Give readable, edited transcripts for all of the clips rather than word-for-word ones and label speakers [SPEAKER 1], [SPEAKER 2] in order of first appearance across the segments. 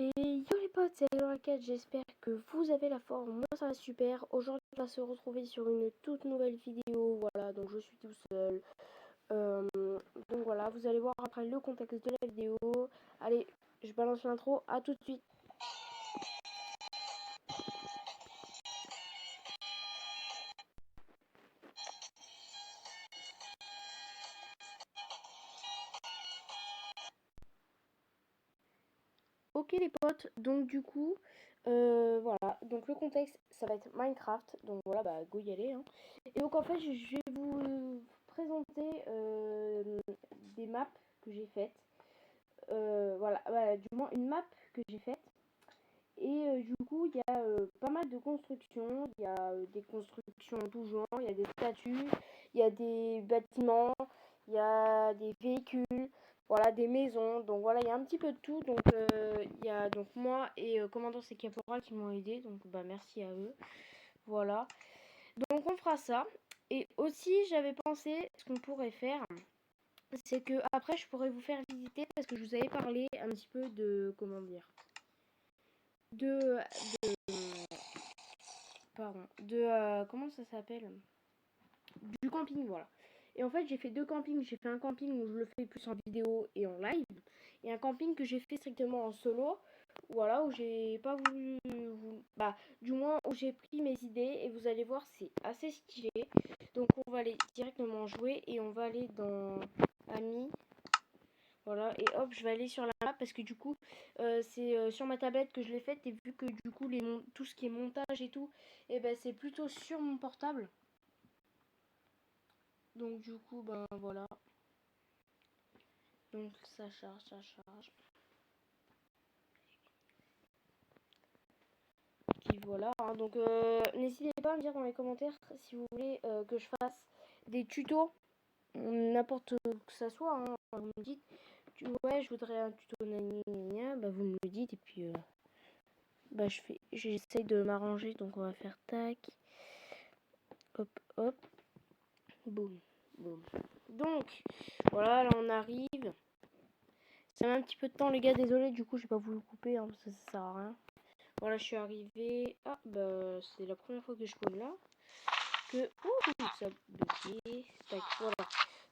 [SPEAKER 1] Et yo les potes, c'est Laura4, j'espère que vous avez la forme, moi ça va super. Aujourd'hui on va se retrouver sur une toute nouvelle vidéo, voilà, donc je suis tout seul. Euh, donc voilà, vous allez voir après le contexte de la vidéo. Allez, je balance l'intro, à tout de suite. Ok les potes, donc du coup, voilà, donc le contexte ça va être Minecraft, donc voilà, bah go y aller, hein. Et donc en fait je vais vous présenter des maps que j'ai faites. Voilà, du moins une map que j'ai faite. Et du coup, il y a pas mal de constructions. Il y a des constructions en tout genre. Il y a des statues, il y a des bâtiments, il y a des véhicules, voilà, des maisons. Donc voilà, il y a un petit peu de tout. Donc il y a donc moi et Commandant et Caporal qui m'ont aidé. Donc bah merci à eux. Voilà. Donc on fera ça. Et aussi, j'avais pensé ce qu'on pourrait faire, c'est que après je pourrais vous faire visiter parce que je vous avais parlé un petit peu de comment dire de pardon de comment ça s'appelle, du camping, voilà. Et en fait j'ai fait deux campings. J'ai fait un camping où je le fais plus en vidéo et en live, et un camping que j'ai fait strictement en solo, voilà, où j'ai pas voulu bah du moins où j'ai pris mes idées, et vous allez voir c'est assez stylé. Donc on va aller directement jouer et on va aller dans amis. Voilà, et hop, je vais aller sur la map parce que du coup, c'est sur ma tablette que je l'ai faite, et vu que du coup, tout ce qui est montage et tout, et ben c'est plutôt sur mon portable. Donc du coup, ben voilà. Donc ça charge, ça charge. Puis voilà, hein. Donc n'hésitez pas à me dire dans les commentaires si vous voulez que je fasse des tutos, n'importe que ça soit, hein. Vous me dites, ouais, je voudrais un tuto, bah vous me le dites, et puis bah j'essaye de m'arranger. Donc on va faire tac, hop hop, boum boum. Donc voilà, là on arrive. Ça met un petit peu de temps les gars, désolé, du coup j'ai pas voulu couper, hein, parce que ça sert à rien. Voilà, je suis arrivée. Ah bah c'est la première fois que je spawn là. Que ça bugué. Tac, voilà.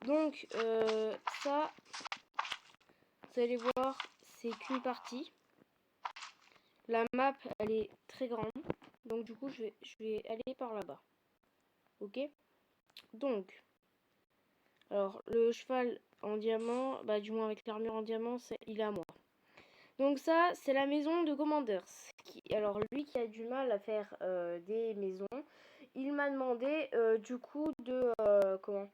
[SPEAKER 1] Donc ça, vous allez voir, c'est qu'une partie. La map elle est très grande. Donc du coup je vais aller par là-bas. Ok. Donc, alors le cheval en diamant, bah du moins avec l'armure en diamant, il est à moi. Donc ça, c'est la maison de Commanders. Alors lui qui a du mal à faire des maisons, il m'a demandé du coup de comment,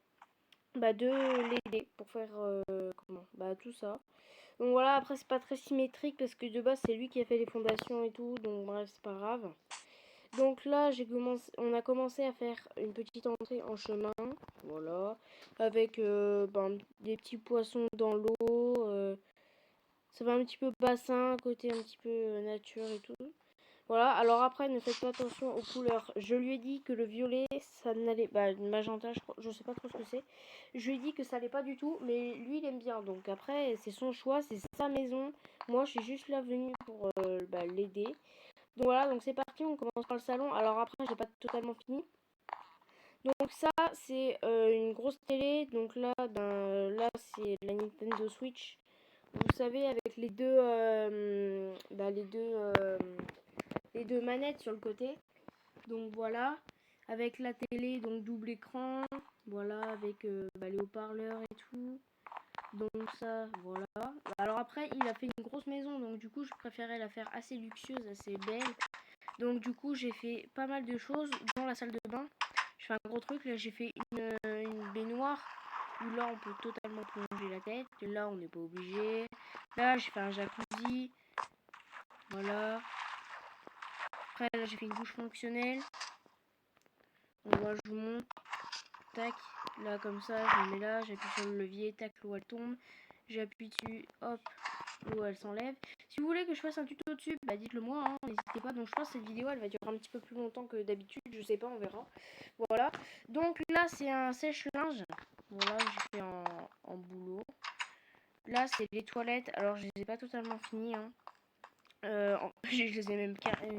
[SPEAKER 1] bah de l'aider pour faire comment, bah tout ça. Donc voilà, après c'est pas très symétrique parce que de base c'est lui qui a fait les fondations et tout, donc bref c'est pas grave. Donc là on a commencé à faire une petite entrée en chemin, voilà, avec des petits poissons dans l'eau. Ça va un petit peu bassin, côté un petit peu nature et tout. Voilà, alors après ne faites pas attention aux couleurs. Je lui ai dit que le violet ça n'allait, bah magenta je sais pas trop ce que c'est. Je lui ai dit que ça allait pas du tout, mais lui il aime bien. Donc après c'est son choix, c'est sa maison. Moi je suis juste là venue pour l'aider. Donc voilà, donc c'est parti, on commence par le salon. Alors après j'ai pas totalement fini. Donc ça c'est une grosse télé. Donc là là c'est la Nintendo Switch. Vous savez, avec les deux manettes sur le côté. Donc voilà, avec la télé, donc double écran, voilà, avec les haut-parleurs et tout. Donc ça, voilà. Alors après, il a fait une grosse maison, donc du coup, je préférais la faire assez luxueuse, assez belle. Donc du coup, j'ai fait pas mal de choses dans la salle de bain. Je fais un gros truc, là j'ai fait une baignoire où là on peut totalement plonger la tête. Là on n'est pas obligé. Là j'ai fait un jacuzzi. Voilà. Après là j'ai fait une douche fonctionnelle. Donc voilà, je vous montre. Tac. Là comme ça, je me mets là, j'appuie sur le levier, tac, l'eau elle tombe. J'appuie dessus, hop, l'eau elle s'enlève. Si vous voulez que je fasse un tuto dessus, bah dites-le moi, hein, n'hésitez pas. Donc je pense que cette vidéo elle va durer un petit peu plus longtemps que d'habitude, je sais pas, on verra. Voilà. Donc là c'est un sèche-linge. Voilà, j'ai fait en boulot. Là c'est les toilettes, alors je les ai pas totalement finies, hein. Je les ai même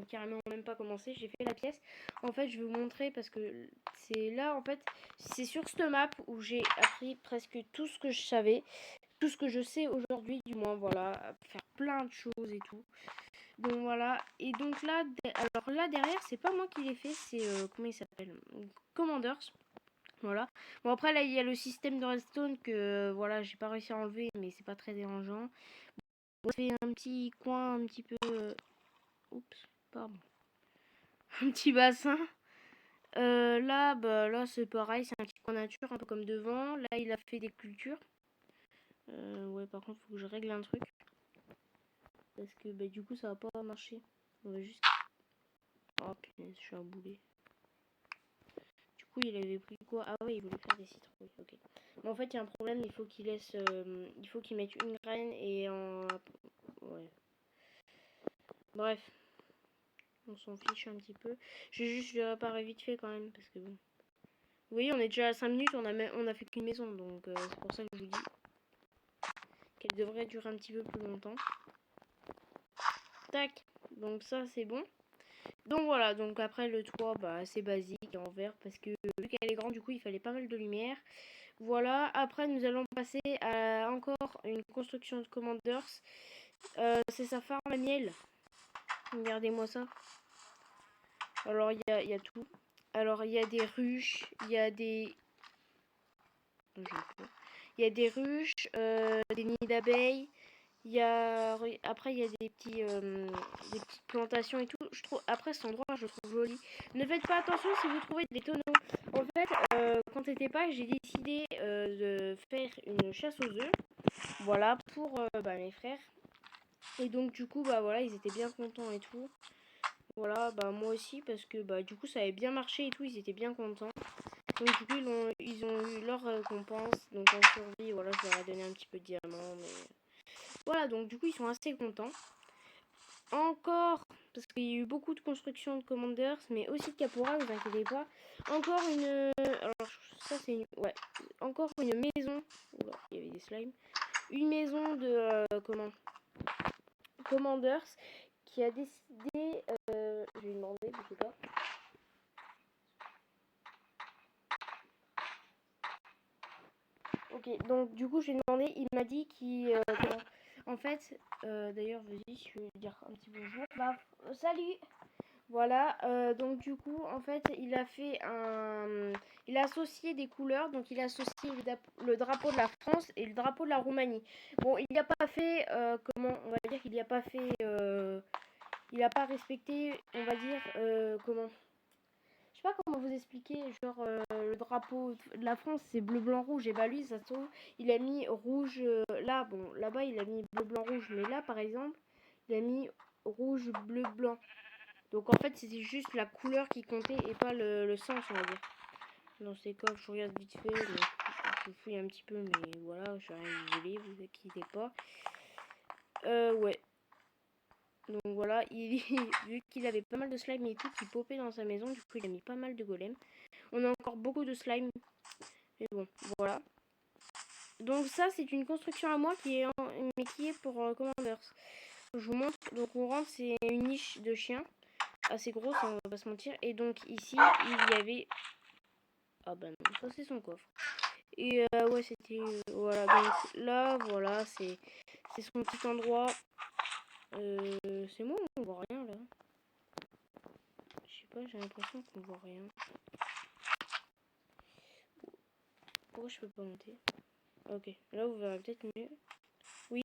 [SPEAKER 1] carrément même pas commencé. J'ai fait la pièce. En fait, je vais vous montrer parce que c'est là, en fait, c'est sur cette map où j'ai appris presque tout ce que je savais, tout ce que je sais aujourd'hui, du moins, voilà, à faire plein de choses et tout. Donc voilà. Et donc là, alors là derrière, c'est pas moi qui l'ai fait, c'est comment il s'appelle, Commanders. Voilà. Bon après là, il y a le système de redstone que voilà, j'ai pas réussi à enlever, mais c'est pas très dérangeant. On fait un petit coin un petit peu oups, pardon. Un petit bassin. Là, bah, là c'est pareil, c'est un petit coin nature, un peu comme devant. Là, il a fait des cultures. Ouais, par contre, faut que je règle un truc. Parce que bah, du coup, ça va pas marcher. On va juste... Oh punaise, je suis un boulet. Du coup, il avait pris quoi? Ah ouais, il voulait faire des citrouilles. Ok. Mais en fait, il y a un problème, il faut qu'il laisse... il faut qu'il mette une graine et en... Ouais. Bref. On s'en fiche un petit peu. Je vais juste le réparer vite fait quand même, parce que bon... Vous voyez, on est déjà à 5 minutes, on a fait qu'une maison, donc c'est pour ça que je vous dis qu'elle devrait durer un petit peu plus longtemps. Tac, donc ça c'est bon. Donc voilà, donc après le toit, bah c'est basique en verre, parce que vu qu'elle est grande, du coup il fallait pas mal de lumière. Voilà, après nous allons passer à encore une construction de Commanders. C'est sa farm à miel. Regardez-moi ça. Alors il y a tout. Alors il y a des ruches, il y a des... Il y a des ruches, des nids d'abeilles. Il y a... Après, il y a des petites plantations et tout. Je trouve... Après, cet endroit, je le trouve joli. Ne faites pas attention si vous trouvez des tonneaux. En fait, quand t'étais pas, j'ai décidé de faire une chasse aux œufs. Voilà, pour bah, mes frères. Et donc, du coup, bah voilà, ils étaient bien contents et tout. Voilà, bah moi aussi, parce que bah du coup, ça avait bien marché et tout. Ils étaient bien contents. Donc du coup ils ont eu leur récompense. Donc en survie, voilà, je leur ai donné un petit peu de diamants. Mais voilà, donc du coup ils sont assez contents. Encore, parce qu'il y a eu beaucoup de construction de Commanders, mais aussi de Capora, ne vous inquiétez pas. Encore une... Alors ça c'est une... Ouais, encore une maison. Oula, il y avait des slimes. Une maison de... comment Commanders qui a décidé... je vais lui demander, je sais pas. Ok, donc du coup, je lui ai demandé, il m'a dit qu'il... en fait, d'ailleurs, vas-y, je vais lui dire un petit bonjour. Bah, salut. Voilà, donc du coup, en fait, il a fait un... Il a associé des couleurs, donc il a associé le drapeau de la France et le drapeau de la Roumanie. Bon, il n'y a pas fait, comment, on va dire qu'il n'y a pas fait... il n'a pas respecté, on va dire, comment... Je sais pas comment vous expliquer, genre le drapeau de la France c'est bleu blanc rouge et bah lui ça se trouve il a mis rouge là bon là-bas il a mis bleu blanc rouge mais là par exemple il a mis rouge bleu blanc. Donc en fait c'était juste la couleur qui comptait et pas le sens on va dire. Dans ces coffres je regarde vite fait, donc, je fouille un petit peu mais voilà je vais rien isolé, vous inquiétez pas. Ouais. Donc voilà, vu qu'il avait pas mal de slime et tout qui popait dans sa maison, du coup il a mis pas mal de golems. On a encore beaucoup de slime. Mais bon, voilà. Donc ça, c'est une construction à moi qui est, mais qui est pour Commanders. Je vous montre. Donc on rentre, c'est une niche de chien. Assez grosse, on va pas se mentir. Et donc ici, il y avait... Ah bah non, ça c'est son coffre. Et ouais, c'était... voilà, donc là, voilà, c'est son petit endroit. C'est moi, on voit rien là. Je sais pas, j'ai l'impression qu'on voit rien. Pourquoi je peux pas monter? Ok, là vous verrez peut-être mieux. Oui.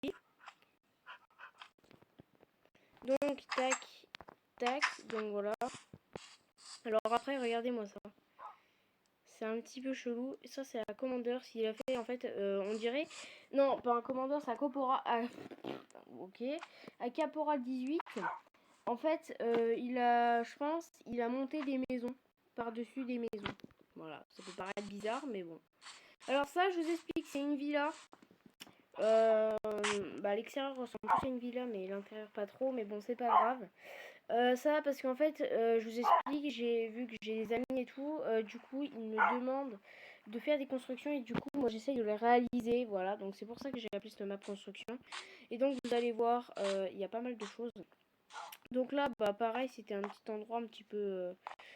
[SPEAKER 1] Donc, tac, tac, donc voilà. Alors après, regardez-moi ça. C'est un petit peu chelou. Ça, c'est un Commanders. Il a fait, en fait, on dirait... Non, pas un Commanders, c'est un Capora... ok. Un Capora 18. En fait, il a, je pense, il a monté des maisons. Par-dessus des maisons. Voilà, ça peut paraître bizarre, mais bon. Alors ça, je vous explique, c'est une villa. Bah, l'extérieur ressemble plus à une villa, mais l'intérieur pas trop. Mais bon, c'est pas grave. Ça parce qu'en fait, je vous explique, j'ai vu que j'ai des amis et tout, du coup ils me demandent de faire des constructions et du coup moi j'essaye de les réaliser, voilà, donc c'est pour ça que j'ai appelé cette map construction. Et donc vous allez voir, il y a pas mal de choses. Donc là, bah pareil, c'était un petit endroit un petit peu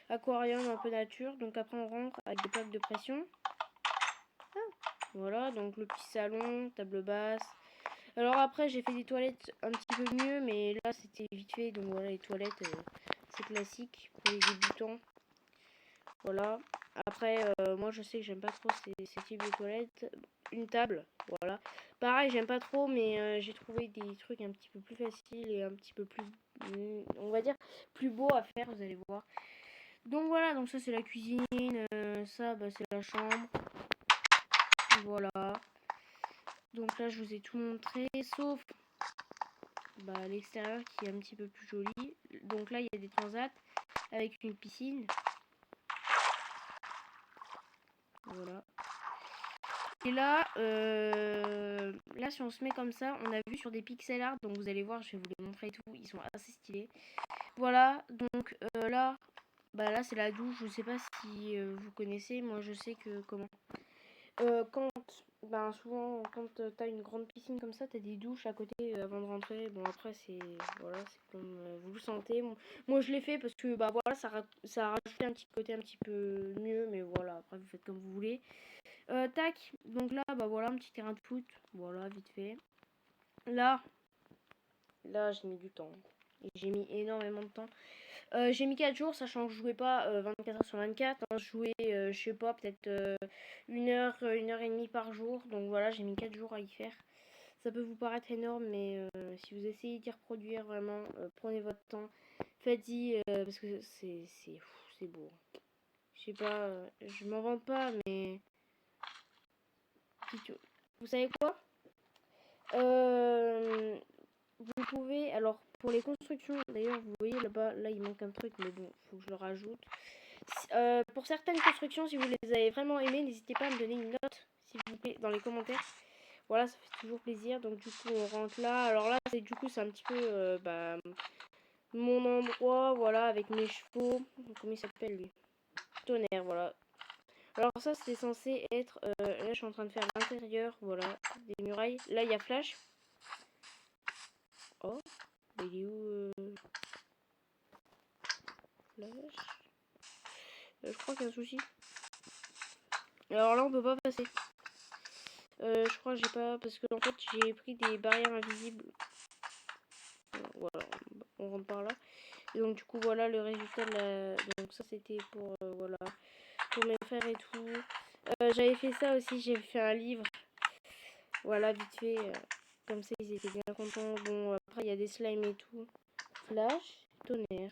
[SPEAKER 1] aquarium, un peu nature. Donc après on rentre avec des plaques de pression. Voilà, donc le petit salon, table basse. Alors après j'ai fait des toilettes un petit peu mieux, mais là c'était vite fait. Donc voilà, les toilettes, c'est classique pour les débutants. Voilà. Après, moi je sais que j'aime pas trop ces types de toilettes. Une table, voilà. Pareil, j'aime pas trop, mais j'ai trouvé des trucs un petit peu plus faciles et un petit peu plus, on va dire, plus beau à faire, vous allez voir. Donc voilà, donc ça c'est la cuisine, ça bah, c'est la chambre. Voilà. Donc là je vous ai tout montré, sauf bah, l'extérieur qui est un petit peu plus joli. Donc là il y a des transats avec une piscine. Voilà. Et là, là si on se met comme ça, on a vu sur des pixel art, donc vous allez voir, je vais vous les montrer et tout, ils sont assez stylés. Voilà, donc là, bah là c'est la douche, je sais pas si vous connaissez, moi je sais que comment. Quand, ben souvent quand t'as une grande piscine comme ça, t'as des douches à côté avant de rentrer. Bon après c'est voilà, c'est comme vous le sentez. Moi je l'ai fait parce que bah voilà, ça a rajouté un petit côté un petit peu mieux, mais voilà, après vous faites comme vous voulez. Tac, donc là bah voilà un petit terrain de foot, voilà vite fait. Là j'ai mis du temps. Et j'ai mis énormément de temps. J'ai mis 4 jours, sachant que je jouais pas 24 heures sur 24. Hein, je jouais, je sais pas, peut-être 1 heure et demie par jour. Donc voilà, j'ai mis 4 jours à y faire. Ça peut vous paraître énorme, mais si vous essayez d'y reproduire vraiment, prenez votre temps. Faites-y, parce que c'est beau. Je sais pas, je m'en vante pas, mais... Vous savez quoi? Euh, Vous pouvez, alors pour les constructions, d'ailleurs vous voyez là-bas, là il manque un truc, mais bon, faut que je le rajoute. Pour certaines constructions, si vous les avez vraiment aimées, n'hésitez pas à me donner une note, s'il vous plaît, dans les commentaires. Voilà, ça fait toujours plaisir. Donc du coup, on rentre là. Alors là, c'est du coup, c'est un petit peu bah, mon endroit, voilà, avec mes chevaux. Comment il s'appelle lui? Tonnerre, voilà. Alors ça, c'est censé être... là, je suis en train de faire l'intérieur, voilà, des murailles. Là, il y a Flash. Oh, il est où Flash je crois qu'il y a un souci. Alors là, on peut pas passer. Je crois que j'ai pas... Parce que en fait, j'ai pris des barrières invisibles. Voilà, on rentre par là. Et donc du coup, voilà le résultat de la... Donc ça, c'était pour... voilà, pour mes frères et tout. J'avais fait ça aussi, j'ai fait un livre. Voilà, vite fait. Comme ça, ils étaient bien contents. Bon, après, il y a des slimes et tout. Flash, tonnerre.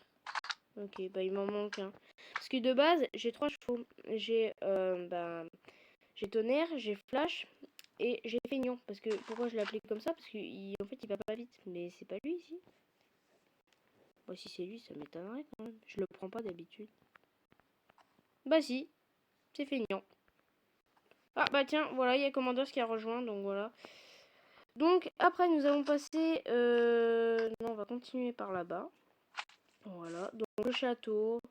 [SPEAKER 1] Ok, bah il m'en manque un. Parce que de base, j'ai 3 chevaux. J'ai tonnerre, j'ai flash et j'ai feignant. Parce que pourquoi je l'ai appelé comme ça? Parce qu'en fait il va pas vite. Mais c'est pas lui ici. Bah si c'est lui, ça m'étonnerait quand même. Je le prends pas d'habitude. Bah si, c'est feignant. Ah bah tiens, voilà, il y a Commandos qui a rejoint, donc voilà. Donc après nous allons passer... Non, on va continuer par là-bas. Voilà, donc le château.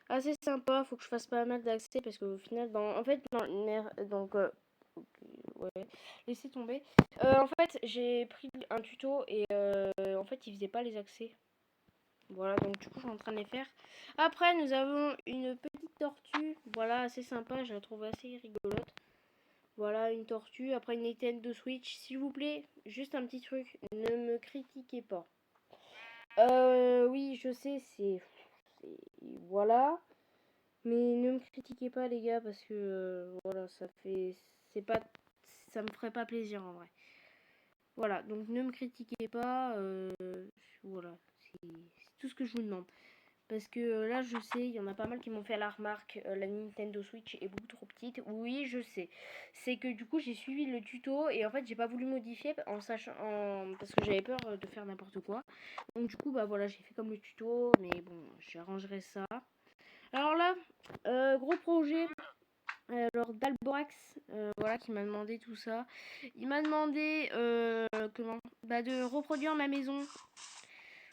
[SPEAKER 1] Assez sympa, faut que je fasse pas mal d'accès parce qu'au final, en fait, dans l'air, donc, ouais, laissez tomber. En fait, j'ai pris un tuto et en fait, il faisait pas les accès. Voilà, donc du coup, je suis en train de les faire. Après, nous avons une petite tortue, voilà, assez sympa, je la trouve assez rigolote. Voilà, une tortue. Après, une Nintendo Switch, s'il vous plaît, juste un petit truc, ne me critiquez pas. Oui, je sais, voilà. Mais ne me critiquez pas les gars parce que voilà ça fait c'est pas ça me ferait pas plaisir en vrai. Voilà donc ne me critiquez pas voilà c'est tout ce que je vous demande parce que là je sais il y en a pas mal qui m'ont fait la remarque la Nintendo Switch est beaucoup trop petite. Oui je sais c'est que du coup j'ai suivi le tuto et en fait j'ai pas voulu modifier en sachant parce que j'avais peur de faire n'importe quoi donc du coup bah voilà j'ai fait comme le tuto mais bon j'arrangerai ça. Alors là, gros projet. Alors d'Alborax, voilà, qui m'a demandé tout ça. Il m'a demandé comment bah, de reproduire ma maison.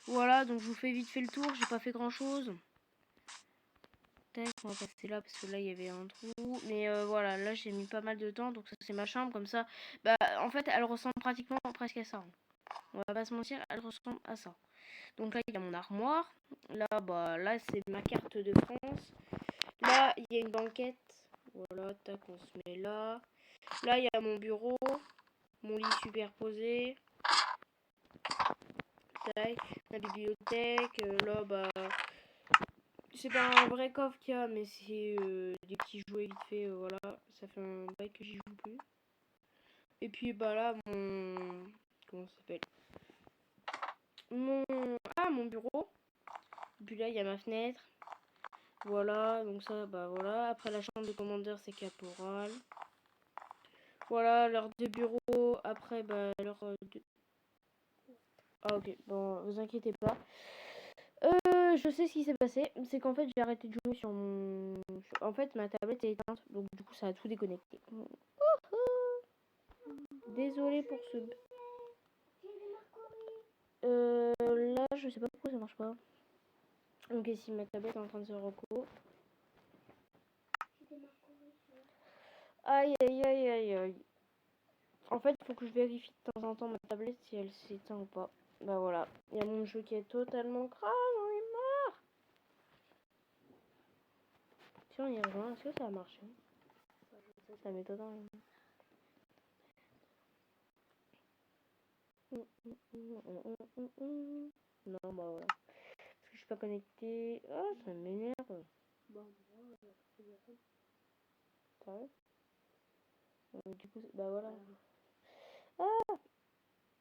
[SPEAKER 1] Voilà, donc je vous fais vite fait le tour. J'ai pas fait grand chose. Tac, on va passer là parce que là il y avait un trou. Mais voilà, là j'ai mis pas mal de temps. Donc ça c'est ma chambre comme ça. Bah en fait elle ressemble pratiquement presque à ça. On va pas se mentir, elle ressemble à ça. Donc là, il y a mon armoire. Là, là, c'est ma carte de France. Là, il y a une banquette. Voilà, tac, on se met là. Là, il y a mon bureau. Mon lit superposé. Tac, la bibliothèque. Là, c'est pas un vrai coffre qu'il y a, mais c'est des petits jouets vite fait. Voilà, ça fait un bail que j'y joue plus. Et puis, là, mon... Comment ça s'appelle? Mon bureau. Et puis là, il y a ma fenêtre. Voilà, donc ça, voilà. Après, la chambre de commandeur, c'est caporal. Voilà, l'heure de bureau. Après, l'heure de... Ah, ok, bon, vous inquiétez pas. Je sais ce qui s'est passé. C'est qu'en fait, j'ai arrêté de jouer sur mon... En fait, ma tablette est éteinte, donc du coup, ça a tout déconnecté. Désolée pour ce... Là, je sais pas pourquoi ça marche pas. Donc ici, ma tablette est en train de se reco. Aïe, aïe, aïe, aïe, aïe. En fait, il faut que je vérifie de temps en temps ma tablette si elle s'éteint ou pas. Voilà. Il y a mon jeu qui est totalement crade, j'en ai marre. Si on y rejoint, est-ce que ça a marché? Ça m'étonne. Non, voilà. Parce que je suis pas connectée. Ah, ça m'énerve. Sérieux? Du coup, voilà. Ah!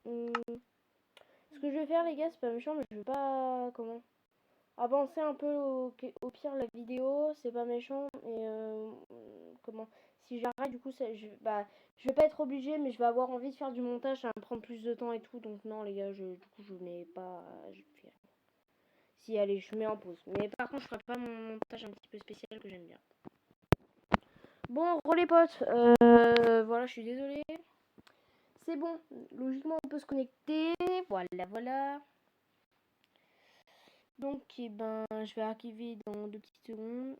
[SPEAKER 1] Ce que je vais faire, les gars, c'est pas méchant, mais je vais pas... Comment? Avancer un peu au pire la vidéo, c'est pas méchant. Et comment? Si j'arrête, du coup, je vais pas être obligée, mais je vais avoir envie de faire du montage, ça va me prendre plus de temps et tout. Donc non, les gars, du coup, je mets pas... Si, allez, je mets en pause. Mais par contre, je ferai pas mon montage un petit peu spécial que j'aime bien. Bon, les potes, voilà, je suis désolée. C'est bon, logiquement, on peut se connecter. Voilà. Donc, je vais archiver dans 2 petites secondes.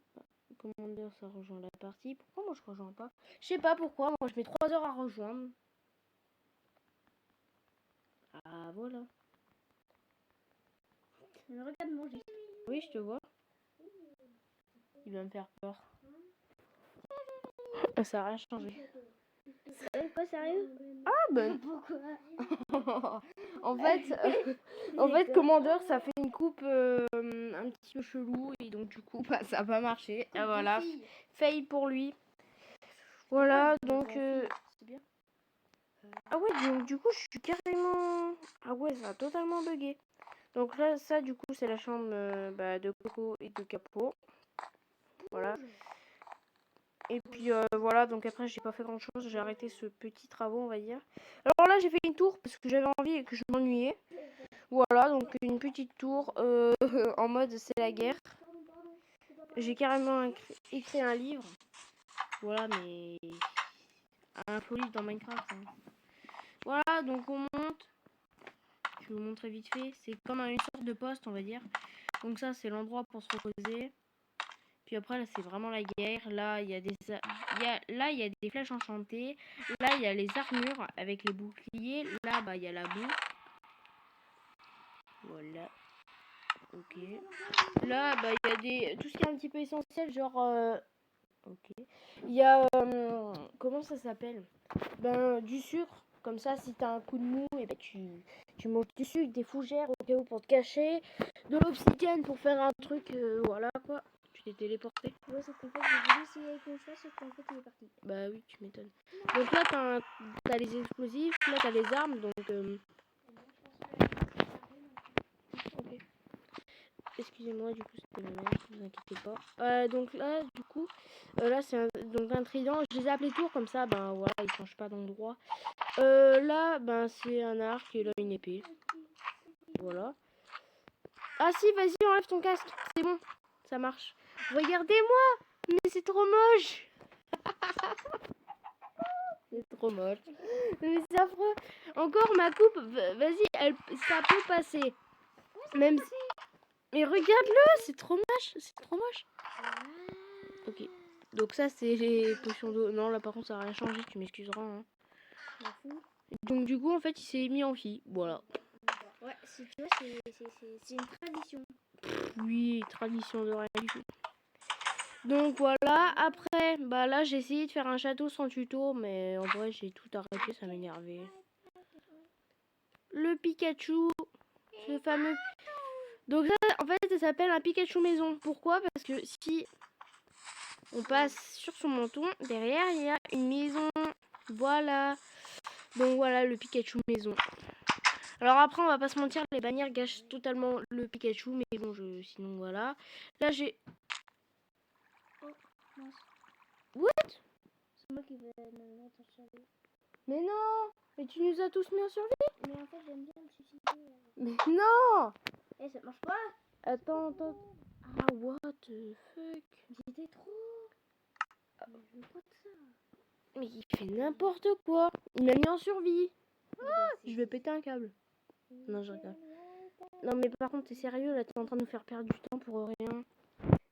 [SPEAKER 1] Commander, ça rejoint la partie. Pourquoi moi je rejoins pas? Je sais pas pourquoi, moi je mets 3 heures à rejoindre. Ah, voilà. Regarde mon geste. Oui, je te vois. Il va me faire peur. Ça a rien changé.
[SPEAKER 2] Quoi, sérieux?
[SPEAKER 1] Ah, pourquoi? En fait, Commander, ça fait une coupe un petit peu chelou. Et donc, du coup, ça a pas marché. Et voilà. Fail pour lui. Voilà, donc...
[SPEAKER 2] C'est bien.
[SPEAKER 1] Ah ouais, donc du coup, je suis carrément... Ah ouais, ça a totalement bugué. Donc là, ça, du coup, c'est la chambre de Coco et de Capo. Voilà. Et puis, voilà, donc après, j'ai pas fait grand-chose. J'ai arrêté ce petit travaux, on va dire. Alors là, j'ai fait une tour parce que j'avais envie et que je m'ennuyais. Voilà, donc une petite tour en mode c'est la guerre. J'ai carrément écrit un livre. Voilà, mais... Un faux livre dans Minecraft. Hein. Voilà, donc on monte. Je vais vous montrer vite fait. C'est comme une sorte de poste, on va dire. Donc ça, c'est l'endroit pour se reposer. Puis après, là, c'est vraiment la guerre. Là, il y a des flèches enchantées. Là, il y a les armures avec les boucliers. Là, il y a la boue. Voilà. Ok. Là, il y a tout ce qui est un petit peu essentiel, genre... Ok. Il y a... comment ça s'appelle? Du sucre. Comme ça, si t'as un coup de mou, et tu manges du sucre, des fougères au cas où pour te cacher. De l'obsidienne pour faire un truc, voilà quoi. Tu t'es téléporté.
[SPEAKER 2] Ouais, sauf qu'en fait, j'ai voulu essayer avec mon choix, sauf qu'en fait, il est parti.
[SPEAKER 1] Bah oui, tu m'étonnes. Donc là, t'as les explosifs, là, t'as les armes, donc... Ok. Excusez-moi, du coup, c'était ma mère, ne vous inquiétez pas. Donc là, du coup, là, c'est un trident. Je les ai appelés tours, comme ça, voilà, ils changent pas d'endroit. Là, c'est un arc et là, une épée. Voilà. Ah si, vas-y, enlève ton casque. C'est bon, ça marche. Regardez-moi, mais c'est trop moche. C'est trop moche. Mais c'est affreux. Encore ma coupe, vas-y, ça peut passer. Même si... Mais regarde-le, c'est trop moche. C'est trop moche. Ok. Donc ça, c'est les potions d'eau. Non, là, par contre, ça n'a rien changé. Tu m'excuseras. Hein. Donc du coup, en fait, il s'est mis en fille. Voilà.
[SPEAKER 2] Ouais, tu vois, c'est une tradition.
[SPEAKER 1] Oui, tradition de rien du tout. Donc voilà, après, bah là, j'ai essayé de faire un château sans tuto, mais en vrai, j'ai tout arrêté, ça m'énervait. Le Pikachu, ce fameux... Donc ça, en fait, ça s'appelle un Pikachu maison. Pourquoi? Parce que si on passe sur son menton, derrière, il y a une maison. Voilà. Donc voilà, le Pikachu maison. Alors après, on va pas se mentir, les bannières gâchent totalement le Pikachu, mais bon, sinon voilà. Là, j'ai...
[SPEAKER 2] Mince.
[SPEAKER 1] What?
[SPEAKER 2] C'est moi qui vais me mettre en survie.
[SPEAKER 1] Mais non! Mais tu nous as tous mis en survie?
[SPEAKER 2] Mais en fait, j'aime bien me suicider.
[SPEAKER 1] Mais non!
[SPEAKER 2] Eh, ça marche pas.
[SPEAKER 1] Attends. Ah, what the fuck?
[SPEAKER 2] J'étais trop. Mais je veux pas de ça.
[SPEAKER 1] Mais il fait n'importe quoi. Il m'a mis en survie. Je vais péter un câble. Non, je rigole. Non, mais par contre, t'es sérieux, là, t'es en train de nous faire perdre du temps pour rien.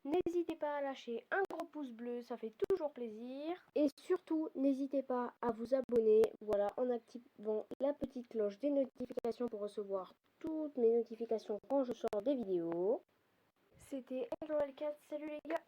[SPEAKER 1] N'hésitez pas à lâcher un gros pouce bleu, ça fait toujours plaisir. Et surtout, n'hésitez pas à vous abonner, voilà, en activant la petite cloche des notifications pour recevoir toutes mes notifications quand je sors des vidéos. C'était Angel 4, salut les gars!